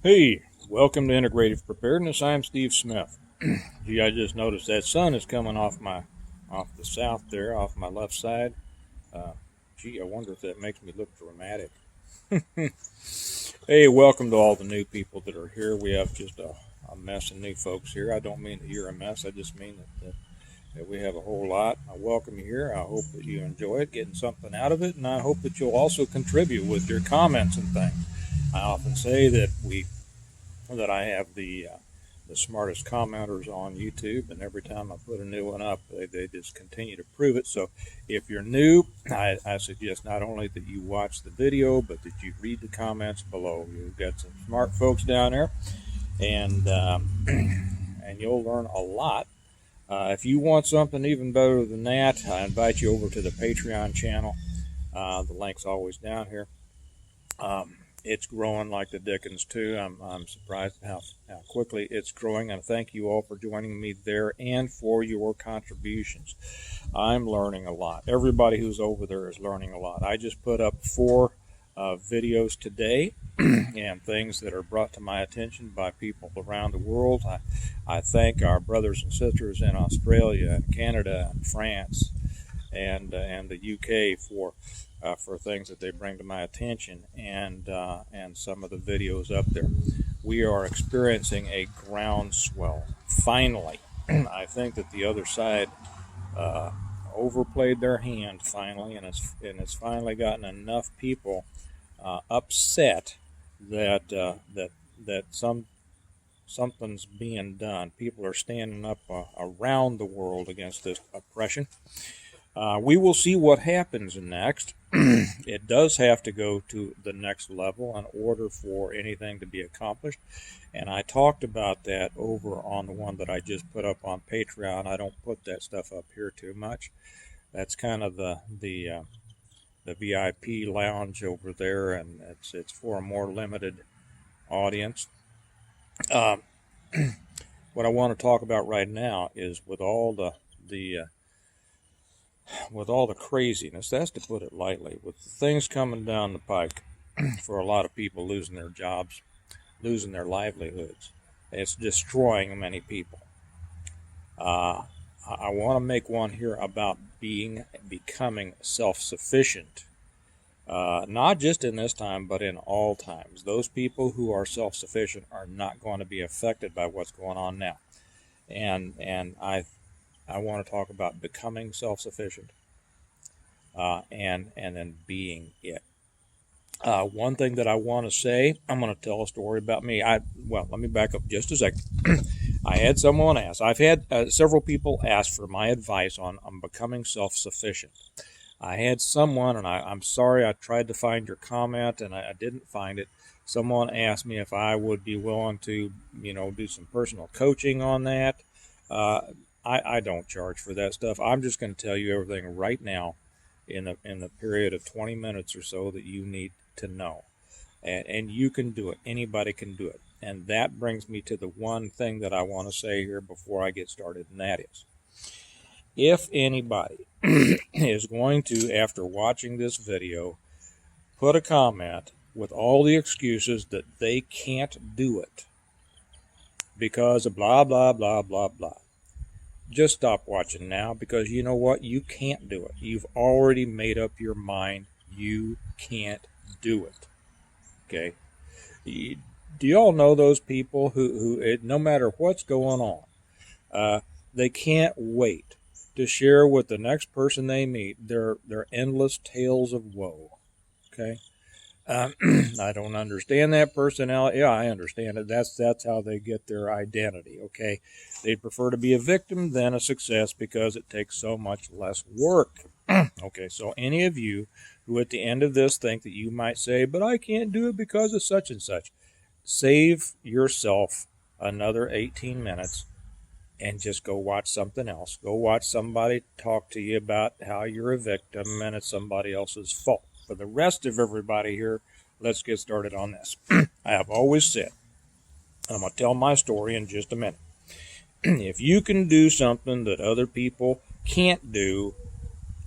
Hey, welcome to Integrative Preparedness. I'm Steve Smith. Gee, I just noticed that sun is coming off the south there, off my left side. Uh, Gee, I wonder if that makes me look dramatic. Hey, welcome to all the new people that are here. We have just a mess of new folks here. I don't mean that you're a mess. I just mean that we have a whole lot. I welcome you here. I hope that you enjoy it, getting something out of it, and I hope that you'll also contribute with your comments and things. I often say that I have the smartest commenters on YouTube, and every time I put a new one up, they just continue to prove it. So if you're new, I suggest not only that you watch the video, but that you read the comments below. You've got some smart folks down there, and and you'll learn a lot. If you want something even better than that, I invite you over to the Patreon channel. The link's always down here. It's growing like the dickens too. I'm surprised how quickly it's growing, and thank you all for joining me there and for your contributions. I'm learning a lot. Everybody who's over there is learning a lot. I just put up 4 videos today and things that are brought to my attention by people around the world. I thank our brothers and sisters in Australia and Canada and France and the UK for things that they bring to my attention, and some of the videos up there. We are experiencing a groundswell. Finally, I think that the other side overplayed their hand finally, and it's finally gotten enough people upset that something's being done. People are standing up around the world against this oppression. We will see what happens next. It does have to go to the next level in order for anything to be accomplished. And I talked about that over on the one that I just put up on Patreon. I don't put that stuff up here too much. That's kind of the VIP lounge over there, and it's for a more limited audience. What I want to talk about right now is with all the craziness, that's to put it lightly, with things coming down the pike for a lot of people losing their jobs, losing their livelihoods. It's destroying many people. I want to make one here about becoming self-sufficient, not just in this time, but in all times. Those people who are self-sufficient are not going to be affected by what's going on now. And I want to talk about becoming self-sufficient and then being it. One thing that I want to say, I'm going to tell a story about me. Let me back up just a second. I had someone ask. I've had several people ask for my advice on becoming self-sufficient. I had someone, and I'm sorry, I tried to find your comment and I didn't find it. Someone asked me if I would be willing to, do some personal coaching on that. I don't charge for that stuff. I'm just going to tell you everything right now in the period of 20 minutes or so that you need to know. And you can do it. Anybody can do it. And that brings me to the one thing that I want to say here before I get started, and that is, if anybody is going to, after watching this video, put a comment with all the excuses that they can't do it because of blah, blah, blah, blah, blah, just stop watching now, because you know what? You can't do it. You've already made up your mind. You can't do it. Okay? Do you all know those people who no matter what's going on, they can't wait to share with the next person they meet their endless tales of woe? Okay? I don't understand that personality. Yeah, I understand it. That's how they get their identity. Okay, they'd prefer to be a victim than a success because it takes so much less work. Okay, so any of you who at the end of this think that you might say, "But I can't do it because of such and such," save yourself another 18 minutes and just go watch something else. Go watch somebody talk to you about how you're a victim and it's somebody else's fault. For the rest of everybody here, let's get started on this. I have always said, and I'm going to tell my story in just a minute, if you can do something that other people can't do,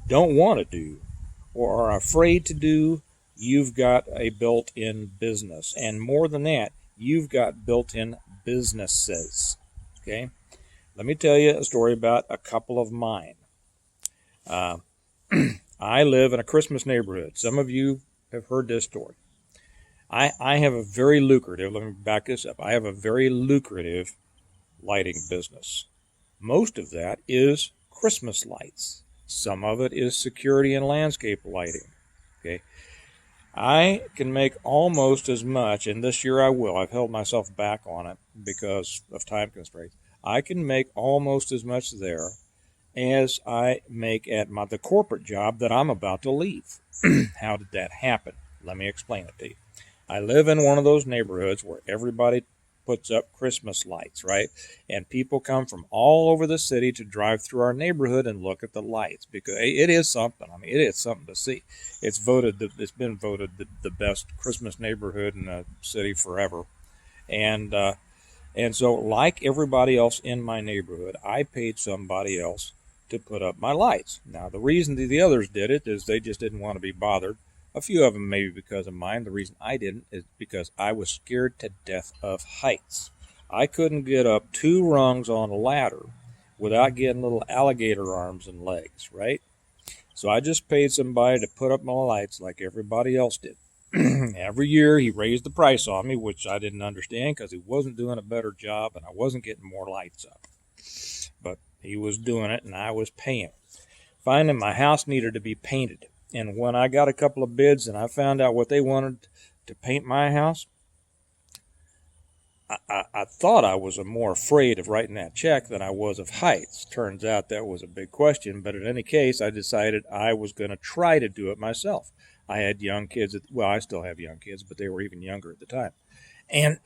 don't want to do, or are afraid to do, you've got a built-in business. And more than that, you've got built-in businesses. Okay? Let me tell you a story about a couple of mine. I live in a Christmas neighborhood. Some of you have heard this story. I have a very lucrative, let me back this up, I have a very lucrative lighting business. Most of that is Christmas lights. Some of it is security and landscape lighting. Okay, I can make almost as much, and this year I will. I've held myself back on it because of time constraints. I can make almost as much there as I make at the corporate job that I'm about to leave. How did that happen? Let me explain it to you. I live in one of those neighborhoods where everybody puts up Christmas lights, right? And people come from all over the city to drive through our neighborhood and look at the lights because it is something. I mean, it is something to see. It's been voted the best Christmas neighborhood in the city forever. And so, like everybody else in my neighborhood, I paid somebody else to put up my lights. Now, the reason the others did it is they just didn't want to be bothered. A few of them maybe because of mine. The reason I didn't is because I was scared to death of heights. I couldn't get up 2 rungs on a ladder without getting little alligator arms and legs, right? So I just paid somebody to put up my lights like everybody else did. Every year he raised the price on me, which I didn't understand because he wasn't doing a better job and I wasn't getting more lights up. But he was doing it and I was paying. Finally, my house needed to be painted. And when I got a couple of bids and I found out what they wanted to paint my house, I thought I was more afraid of writing that check than I was of heights. Turns out that was a big question, but in any case, I decided I was going to try to do it myself. I had young kids, well, I still have young kids, but they were even younger at the time. And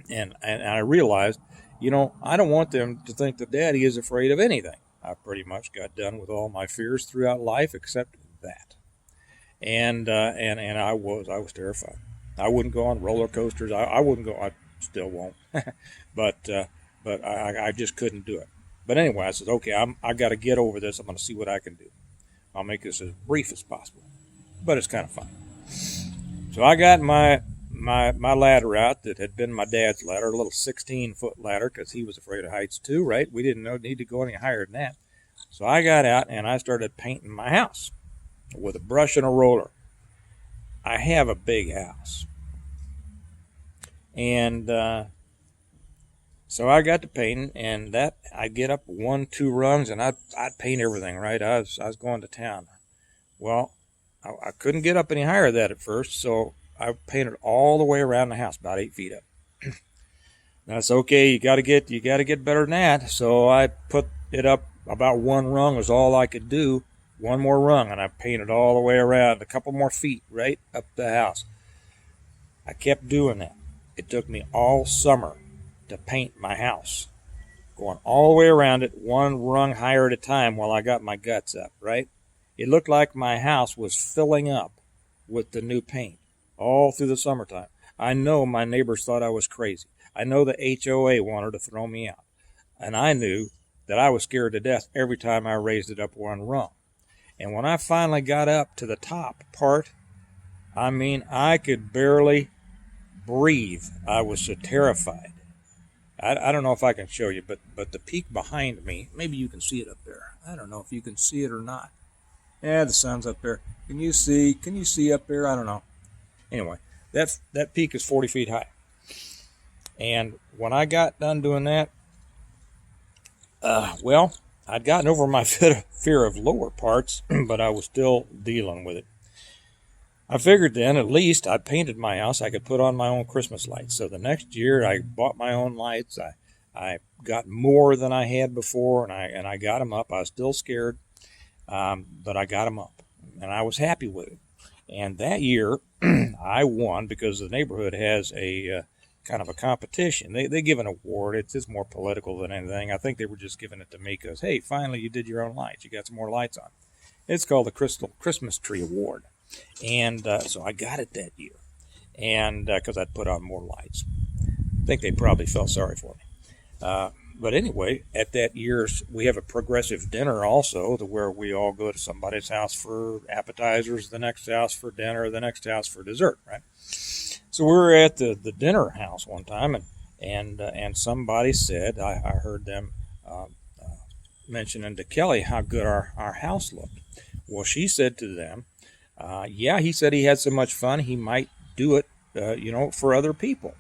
and I realized, I don't want them to think that Daddy is afraid of anything. I pretty much got done with all my fears throughout life except that. And I was terrified. I wouldn't go on roller coasters. I wouldn't go. I still won't. but I just couldn't do it. But anyway, I said, okay, I got to get over this. I'm going to see what I can do. I'll make this as brief as possible. But it's kind of fun. So I got my ladder out that had been my dad's ladder, a little 16-foot ladder, because he was afraid of heights too, right? We didn't need to go any higher than that. So I got out and I started painting my house with a brush and a roller. I have a big house. And so I got to painting, and that I'd get up 1-2 rungs, and I'd paint everything, right? I was going to town. Well, I couldn't get up any higher than that at first, so I painted all the way around the house, about 8 feet up. That's okay. You got to get better than that. So I put it up about 1 rung was all I could do. 1 more rung, and I painted all the way around, a couple more feet right up the house. I kept doing that. It took me all summer to paint my house, going all the way around it, 1 rung higher at a time while I got my guts up, right? It looked like my house was filling up with the new paint all through the summertime. I know my neighbors thought I was crazy. I know the HOA wanted to throw me out. And I knew that I was scared to death every time I raised it up 1 rung. And when I finally got up to the top part, I mean, I could barely breathe. I was so terrified. I don't know if I can show you, but the peak behind me, maybe you can see it up there. I don't know if you can see it or not. Yeah, the sun's up there. Can you see up there? I don't know. Anyway, that peak is 40 feet high. And when I got done doing that, well, I'd gotten over my fear of lower parts, but I was still dealing with it. I figured then, at least I painted my house, I could put on my own Christmas lights. So the next year, I bought my own lights. I got more than I had before, and I got them up. I was still scared, but I got them up, and I was happy with it. And that year, I won because the neighborhood has a kind of a competition. They give an award. It's more political than anything. I think they were just giving it to me because, hey, finally you did your own lights. You got some more lights on. It's called the Christmas Tree Award. And so I got it that year, and because I'd put on more lights. I think they probably felt sorry for me. But anyway, at that year's, we have a progressive dinner also, to where we all go to somebody's house for appetizers, the next house for dinner, the next house for dessert, right? So we were at the dinner house one time, and somebody said, I heard them mentioning to Kelly how good our house looked. Well, she said to them, yeah, he said he had so much fun he might do it, for other people.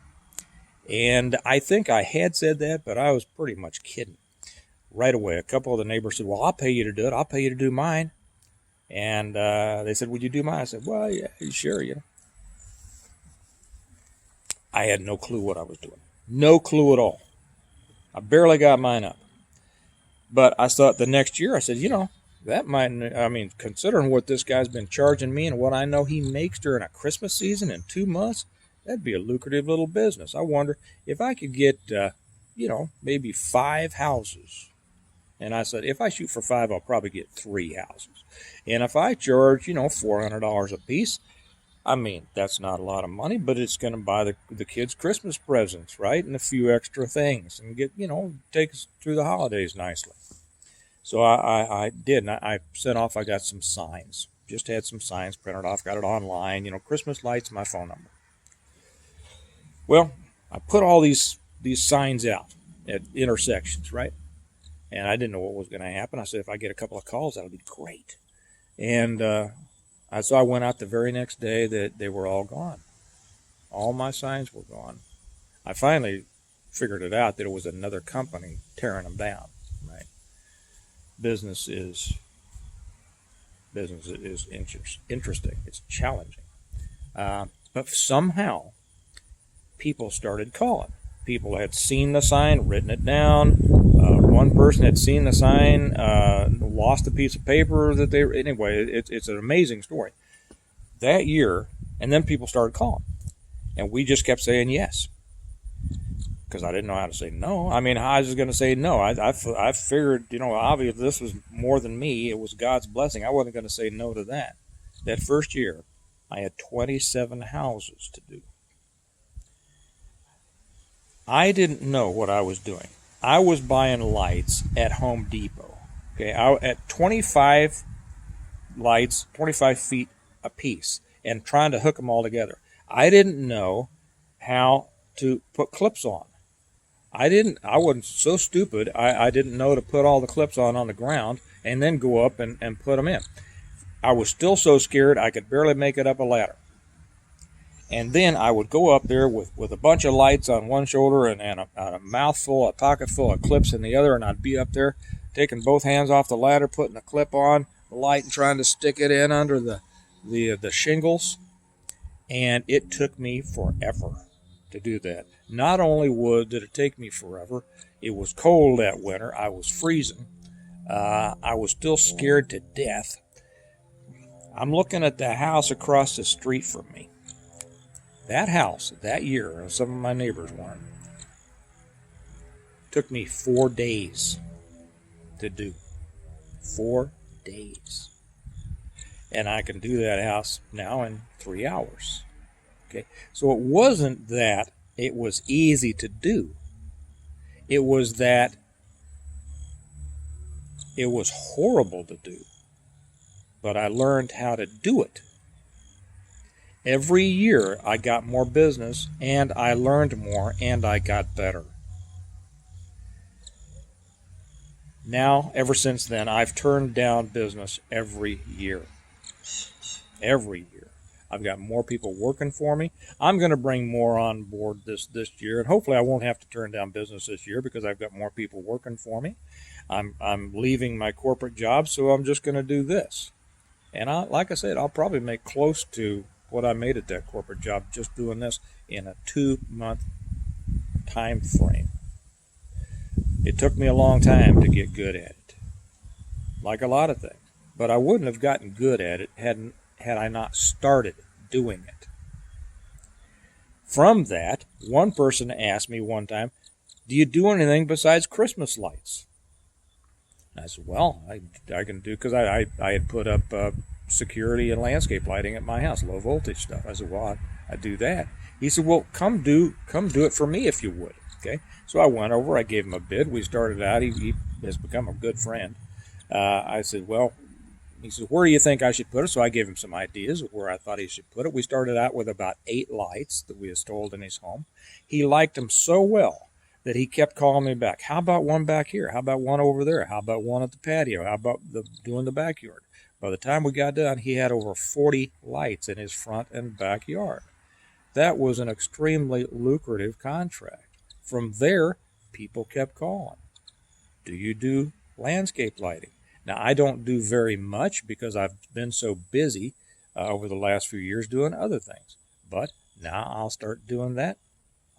And I think I had said that, but I was pretty much kidding. Right away, a couple of the neighbors said, well, I'll pay you to do it. I'll pay you to do mine. And they said, would you do mine? I said, well, yeah, sure, I had no clue what I was doing. No clue at all. I barely got mine up. But I thought the next year, I said, that might, considering what this guy's been charging me and what I know he makes during a Christmas season in 2 months, that'd be a lucrative little business. I wonder if I could get, maybe 5 houses. And I said, if I shoot for 5, I'll probably get 3 houses. And if I charge, $400 a piece, that's not a lot of money, but it's going to buy the kids Christmas presents, right? And a few extra things and get, take us through the holidays nicely. So I did, and I sent off, I got some signs. Just had some signs printed off, got it online, Christmas lights, my phone number. Well, I put all these signs out at intersections, right? And I didn't know what was going to happen. I said, if I get a couple of calls, that'll be great. And so I went out the very next day that they were all gone. All my signs were gone. I finally figured it out that it was another company tearing them down, right? Business is interesting. It's challenging. But somehow, people started calling. People had seen the sign, written it down. One person had seen the sign, lost a piece of paper anyway, it's an amazing story. That year, and then people started calling. And we just kept saying yes. Because I didn't know how to say no. I was just going to say no. I figured, obviously this was more than me. It was God's blessing. I wasn't going to say no to that. That first year, I had 27 houses to do. I didn't know what I was doing. I was buying lights at Home Depot. Okay, at 25 lights, 25 feet a piece, and trying to hook them all together. I didn't know how to put clips on. I wasn't so stupid. I didn't know to put all the clips on the ground and then go up and put them in. I was still so scared I could barely make it up a ladder. And then I would go up there with a bunch of lights on one shoulder and a mouthful, a pocket full of clips in the other, and I'd be up there taking both hands off the ladder, putting a clip on the light and trying to stick it in under the shingles. And it took me forever to do that. Not only did it take me forever, it was cold that winter. I was freezing. I was still scared to death. I'm looking at the house across the street from me. That house, that year, and some of my neighbors weren't, took me 4 days to do. 4 days. And I can do that house now in 3 hours. Okay, so it wasn't that it was easy to do. It was that it was horrible to do. But I learned how to do it. Every year I got more business, and I learned more, and I got better. Now, ever since then, I've turned down business every year. Every year. I've got more people working for me. I'm going to bring more on board this year, and hopefully I won't have to turn down business this year because I've got more people working for me. I'm leaving my corporate job, so I'm just going to do this. And like I said, I'll probably make close to what I made at that corporate job just doing this in a 2-month time frame. It took me a long time to get good at it, like a lot of things. But I wouldn't have gotten good at it had I not started doing it. From that, one person asked me one time, do you do anything besides Christmas lights? And I said, well, I can do, because I had put up security and landscape lighting at my house, low voltage stuff. I said, well, I do that. He said, well, come do it for me if you would. Okay, so I went over, I gave him a bid. We started out. He has become a good friend. I said, well, he says, where do you think I should put it? So I gave him some ideas of where I thought he should put it. We started out with about 8 lights that we installed in his home. He liked them so well that he kept calling me back. How about one back here? How about one over there? How about one at the patio? How about doing the backyard? By the time we got done, he had over 40 lights in his front and backyard. That was an extremely lucrative contract. From there, people kept calling. Do you do landscape lighting? Now, I don't do very much because I've been so busy over the last few years doing other things. But now I'll start doing that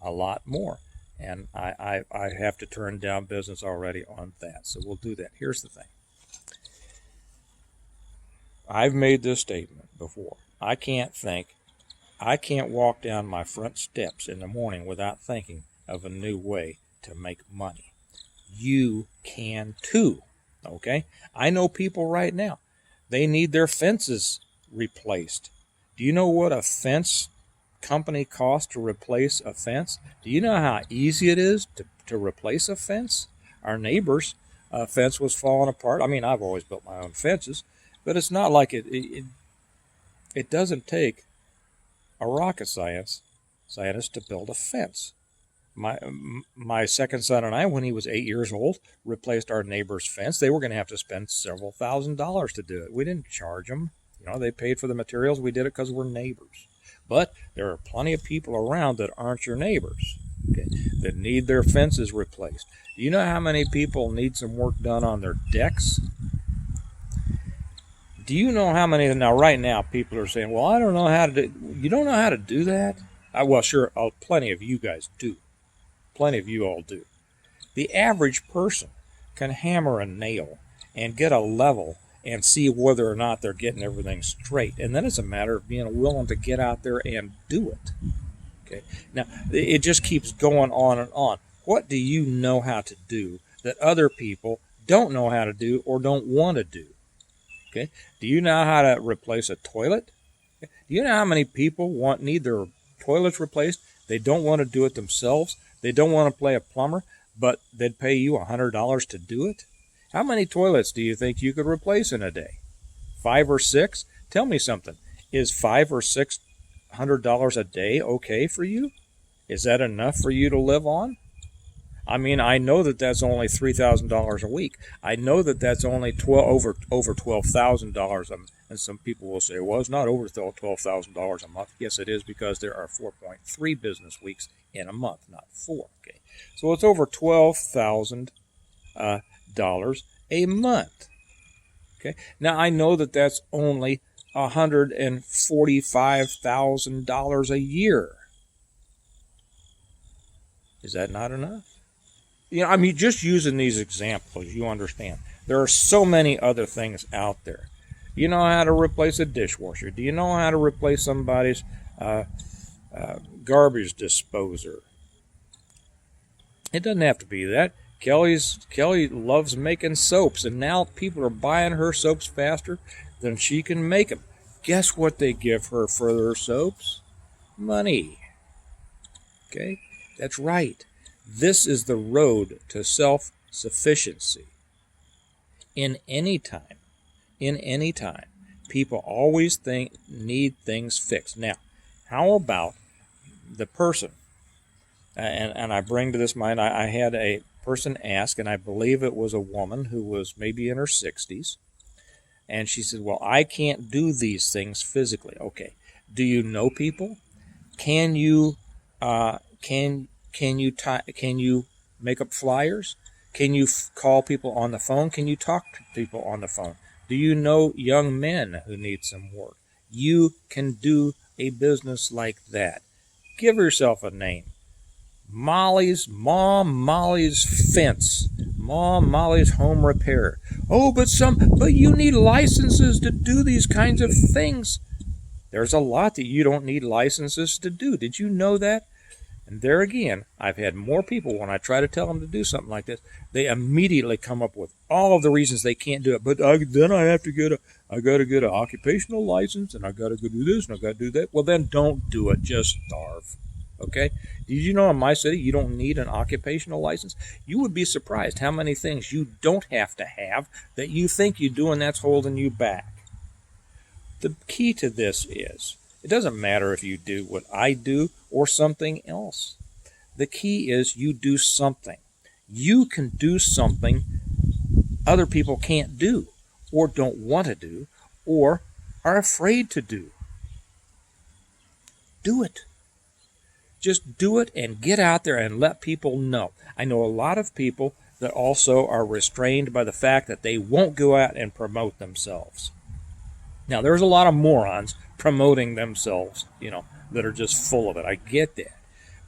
a lot more. And I have to turn down business already on that. So we'll do that. Here's the thing. I've made this statement before. I can't walk down my front steps in the morning without thinking of a new way to make money. You can too. Okay? I know people right now, they need their fences replaced. Do you know what a fence company costs to replace a fence? Do you know how easy it is to replace a fence? Our neighbor's fence was falling apart. I mean, I've always built my own fences, but it's not like it doesn't take a rocket scientist to build a fence. My second son and I, when he was 8 years old, replaced our neighbor's fence. They were going to have to spend several $1,000s to do it. We didn't charge them. They paid for the materials. We did it because we're neighbors. But there are plenty of people around that aren't your neighbors, okay, that need their fences replaced. Do you know how many people need some work done on their decks? Do you know how many? Now, right now, people are saying, well, I don't know how to do. You don't know how to do that? Well, sure, plenty of you guys do. Plenty of you all do. The average person can hammer a nail and get a level and see whether or not they're getting everything straight. And then it's a matter of being willing to get out there and do it. Okay. Now, it just keeps going on and on. What do you know how to do that other people don't know how to do or don't want to do? Okay. Do you know how to replace a toilet? Do you know how many people need their toilets replaced? They don't want to do it themselves. They don't want to pay a plumber, but they'd pay you $100 to do it. How many toilets do you think you could replace in a day? 5 or 6? Tell me something. Is $500 or $600 a day okay for you? Is that enough for you to live on? I mean, I know that that's only $3,000 a week. I know that that's only over $12,000. And some people will say, well, it's not over $12,000 a month. Yes, it is, because there are 4.3 business weeks in a month, not 4. Okay, so it's over $12,000 a month. Okay, now I know that that's only $145,000 a year. Is that not enough? I mean, just using these examples, you understand. There are so many other things out there. You know how to replace a dishwasher? Do you know how to replace somebody's garbage disposer? It doesn't have to be that. Kelly loves making soaps, and now people are buying her soaps faster than she can make them. Guess what they give her for their soaps? Money. Okay? That's right. This is the road to self-sufficiency. In any time, people always need things fixed. Now, how about the person? And I bring to this mind, I had a person ask, and I believe it was a woman who was maybe in her 60s, and she said, well, I can't do these things physically. Okay. Do you know people? Can you make up flyers? Can you call people on the phone? Can you talk to people on the phone? Do you know young men who need some work? You can do a business like that. Give yourself a name. Molly's Fence. Molly's Home Repair. Oh, but you need licenses to do these kinds of things. There's a lot that you don't need licenses to do. Did you know that? And there again, I've had more people, when I try to tell them to do something like this, they immediately come up with all of the reasons they can't do it. But then I got to get an occupational license, and I got to go do this, and I got to do that. Well, then don't do it. Just starve. Okay? Did you know in my city you don't need an occupational license? You would be surprised how many things you don't have to have that you think you do and that's holding you back. The key to this is, it doesn't matter if you do what I do or something else. The key is you do something. You can do something other people can't do, or don't want to do, or are afraid to do. Do it. Just do it and get out there and let people know. I know a lot of people that also are restrained by the fact that they won't go out and promote themselves. Now, there's a lot of morons promoting themselves, that are just full of it. I get that.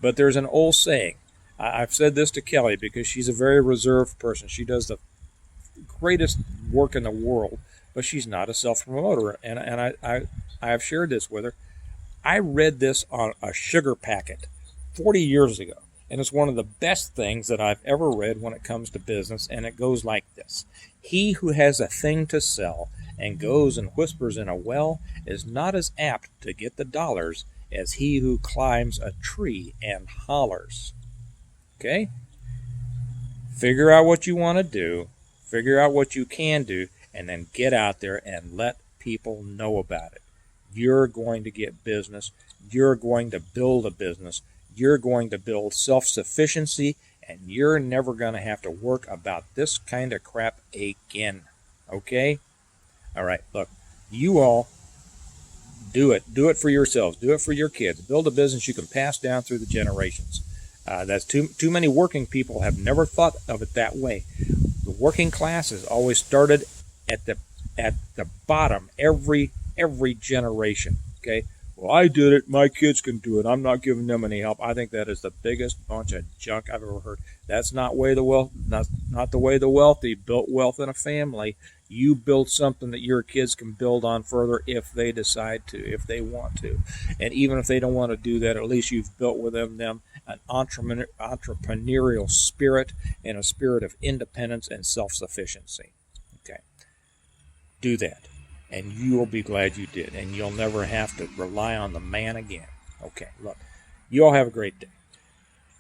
But there's an old saying. I've said this to Kelly because she's a very reserved person. She does the greatest work in the world, but she's not a self-promoter. And I have shared this with her. I read this on a sugar packet 40 years ago, and it's one of the best things that I've ever read when it comes to business, and it goes like this. He who has a thing to sell and goes and whispers in a well is not as apt to get the dollars as he who climbs a tree and hollers. Okay? Figure out what you want to do, figure out what you can do, and then get out there and let people know about it. You're going to get business. You're going to build a business. You're going to build self-sufficiency, and you're never going to have to work about this kind of crap again. Okay? All right, look, you all do it. Do it for yourselves. Do it for your kids. Build a business you can pass down through the generations. That's too many working people have never thought of it that way. The working class has always started at the bottom every generation. Okay, well, I did it, my kids can do it, I'm not giving them any help. I think that is the biggest bunch of junk I've ever heard. That's not the way the wealthy built wealth in a family. You build something that your kids can build on further if they decide to, if they want to. And even if they don't want to do that, at least you've built within them an entrepreneurial spirit and a spirit of independence and self-sufficiency. Okay, do that. And you will be glad you did. And you'll never have to rely on the man again. Okay, look, you all have a great day.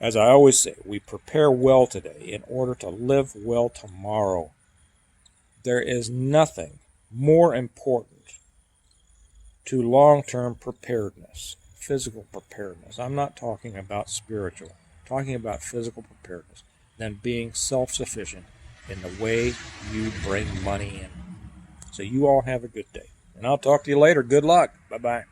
As I always say, we prepare well today in order to live well tomorrow. There is nothing more important to long-term preparedness, physical preparedness. I'm not talking about spiritual. I'm talking about physical preparedness than being self-sufficient in the way you bring money in. So you all have a good day. And I'll talk to you later. Good luck. Bye-bye.